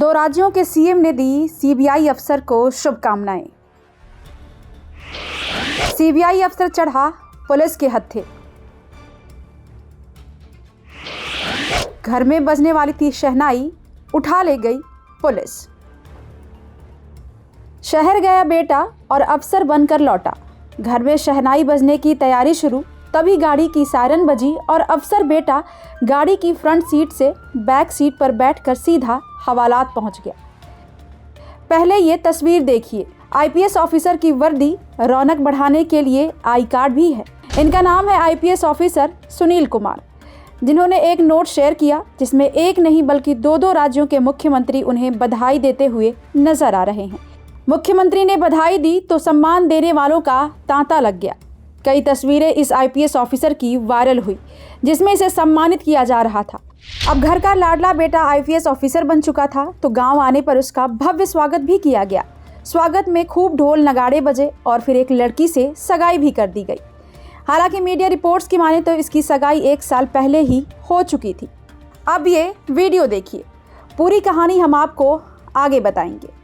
दो राज्यों के सीएम ने दी सीबीआई अफसर को शुभकामनाएं। सीबीआई अफसर चढ़ा पुलिस के हत्थे। घर में बजने वाली थी शहनाई, उठा ले गई पुलिस। शहर गया बेटा और अफसर बनकर लौटा। घर में शहनाई बजने की तैयारी शुरू, तभी गाड़ी की सायरन बजी और अफसर बेटा गाड़ी की फ्रंट सीट से बैक सीट पर बैठकर सीधा हवालात पहुंच गया। पहले ये तस्वीर देखिए। आईपीएस ऑफिसर की वर्दी रौनक बढ़ाने के लिए आई कार्ड भी है। इनका नाम है आईपीएस ऑफिसर सुनील कुमार, जिन्होंने एक नोट शेयर किया जिसमें एक नहीं बल्कि दो राज्यों के मुख्यमंत्री उन्हें बधाई देते हुए नजर आ रहे हैं। मुख्यमंत्री ने बधाई दी तो सम्मान देने वालों का तांता लग गया। कई तस्वीरें इस आईपीएस ऑफिसर की वायरल हुई जिसमें इसे सम्मानित किया जा रहा था। अब घर का लाडला बेटा आईपीएस ऑफिसर बन चुका था तो गांव आने पर उसका भव्य स्वागत भी किया गया। स्वागत में खूब ढोल नगाड़े बजे और फिर एक लड़की से सगाई भी कर दी गई। हालांकि मीडिया रिपोर्ट्स की माने तो इसकी सगाई 1 साल पहले ही हो चुकी थी। अब ये वीडियो देखिए, पूरी कहानी हम आपको आगे बताएंगे।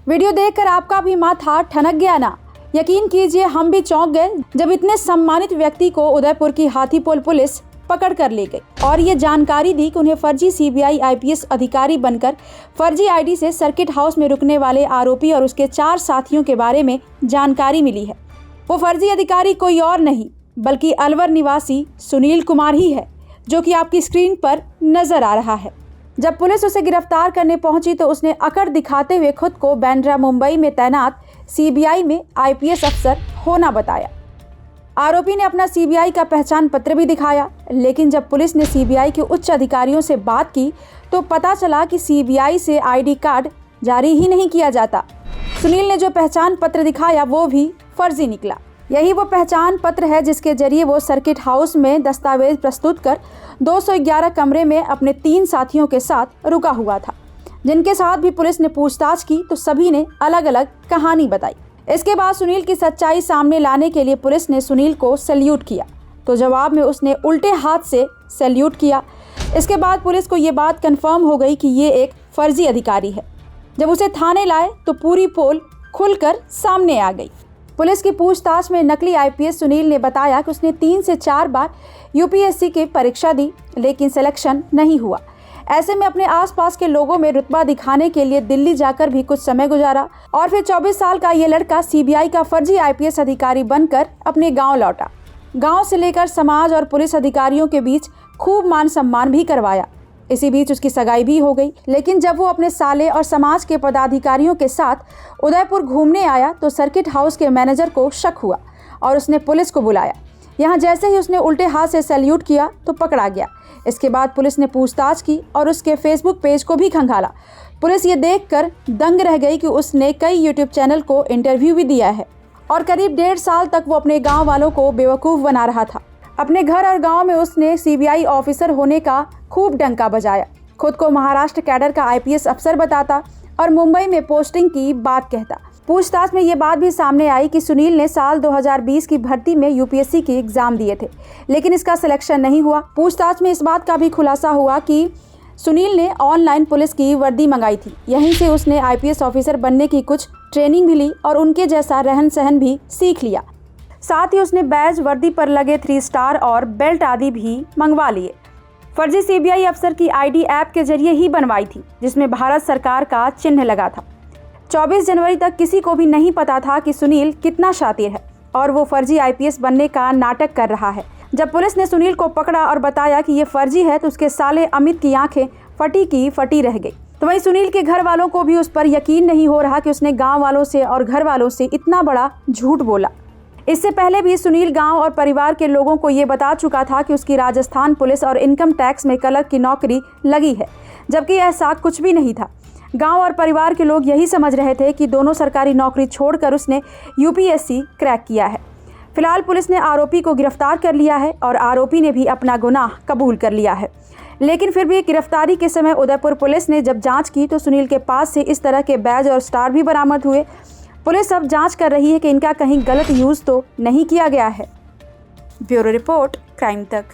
वीडियो देखकर आपका भी माथा ठनक गया ना? यकीन कीजिए हम भी चौंक गए जब इतने सम्मानित व्यक्ति को उदयपुर की हाथीपोल पुलिस पकड़ कर ले गई और ये जानकारी दी कि उन्हें फर्जी सीबीआई आईपीएस अधिकारी बनकर फर्जी आईडी से सर्किट हाउस में रुकने वाले आरोपी और उसके 4 साथियों के बारे में जानकारी मिली है। वो फर्जी अधिकारी कोई और नहीं बल्कि अलवर निवासी सुनील कुमार ही है, जो कि आपकी स्क्रीन पर नजर आ रहा है। जब पुलिस उसे गिरफ्तार करने पहुंची तो उसने अकड़ दिखाते हुए खुद को बांद्रा मुंबई में तैनात सीबीआई में आईपीएस अफसर होना बताया। आरोपी ने अपना सीबीआई का पहचान पत्र भी दिखाया, लेकिन जब पुलिस ने सीबीआई के उच्च अधिकारियों से बात की तो पता चला कि सीबीआई से आईडी कार्ड जारी ही नहीं किया जाता। सुनील ने जो पहचान पत्र दिखाया वो भी फर्जी निकला। यही वो पहचान पत्र है जिसके जरिए वो सर्किट हाउस में दस्तावेज प्रस्तुत कर 211 कमरे में अपने 3 साथियों के साथ रुका हुआ था, जिनके साथ भी पुलिस ने पूछताछ की तो सभी ने अलग अलग कहानी बताई। इसके बाद सुनील की सच्चाई सामने लाने के लिए पुलिस ने सुनील को सैल्यूट किया तो जवाब में उसने उल्टे हाथ से सैल्यूट किया। इसके बाद पुलिस को ये बात कंफर्म हो गई कि ये एक फर्जी अधिकारी है। जब उसे थाने लाए तो पूरी पोल खुलकर सामने आ गई। पुलिस की पूछताछ में नकली आईपीएस सुनील ने बताया कि उसने 3 से 4 बार यूपीएससी की परीक्षा दी लेकिन सिलेक्शन नहीं हुआ। ऐसे में अपने आसपास के लोगों में रुतबा दिखाने के लिए दिल्ली जाकर भी कुछ समय गुजारा और फिर 24 साल का ये लड़का सीबीआई का फर्जी आईपीएस अधिकारी बनकर अपने गांव लौटा। गांव से लेकर समाज और पुलिस अधिकारियों के बीच खूब मान सम्मान भी करवाया। इसी बीच उसकी सगाई भी हो गई, लेकिन जब वो अपने साले और समाज के पदाधिकारियों के साथ उदयपुर घूमने आया तो सर्किट हाउस के मैनेजर को शक हुआ और उसने पुलिस को बुलाया। यहाँ जैसे ही उसने उल्टे हाथ से सैल्यूट किया तो पकड़ा गया। इसके बाद पुलिस ने पूछताछ की और उसके फेसबुक पेज को भी खंगाला। पुलिस ये देखकर दंग रह गई कि उसने कई यूट्यूब चैनल को इंटरव्यू भी दिया है और करीब 1.5 साल तक वो अपने गाँव वालों को बेवकूफ़ बना रहा था। अपने घर और गांव में उसने सीबीआई ऑफिसर होने का खूब डंका बजाया, खुद को महाराष्ट्र कैडर का आईपीएस अफसर बताता और मुंबई में पोस्टिंग की बात कहता। पूछताछ में ये बात भी सामने आई कि सुनील ने साल 2020 की भर्ती में यूपीएससी के एग्जाम दिए थे लेकिन इसका सिलेक्शन नहीं हुआ। पूछताछ में इस बात का भी खुलासा हुआ कि सुनील ने ऑनलाइन पुलिस की वर्दी मंगाई थी। यहीं से उसने आईपीएस ऑफिसर बनने की कुछ ट्रेनिंग भी ली और उनके जैसा रहन सहन भी सीख लिया। साथ ही उसने बैज, वर्दी पर लगे 3 स्टार और बेल्ट आदि भी मंगवा लिए। फर्जी सीबीआई अफसर की आईडी ऐप के जरिए ही बनवाई थी जिसमें भारत सरकार का चिन्ह लगा था। 24 जनवरी तक किसी को भी नहीं पता था कि सुनील कितना शातिर है और वो फर्जी IPS बनने का नाटक कर रहा है। जब पुलिस ने सुनील को पकड़ा और बताया कि ये फर्जी है तो उसके साले अमित की आंखें फटी की फटी रह गई। तो वहीं सुनील के घर वालों को भी उस पर यकीन नहीं हो रहा कि उसने गांव वालों से और घर वालों से इतना बड़ा झूठ बोला। इससे पहले भी सुनील गांव और परिवार के लोगों को ये बता चुका था कि उसकी राजस्थान पुलिस और इनकम टैक्स में क्लर्क की नौकरी लगी है, जबकि ऐसा कुछ भी नहीं था। गांव और परिवार के लोग यही समझ रहे थे कि दोनों सरकारी नौकरी छोड़कर उसने UPSC क्रैक किया है। फिलहाल पुलिस ने आरोपी को गिरफ्तार कर लिया है और आरोपी ने भी अपना गुनाह कबूल कर लिया है। लेकिन फिर भी गिरफ्तारी के समय उदयपुर पुलिस ने जब जांच की तो सुनील के पास से इस तरह के बैज और स्टार भी बरामद हुए। पुलिस अब जांच कर रही है कि इनका कहीं गलत यूज़ तो नहीं किया गया है। ब्यूरो रिपोर्ट, क्राइम तक।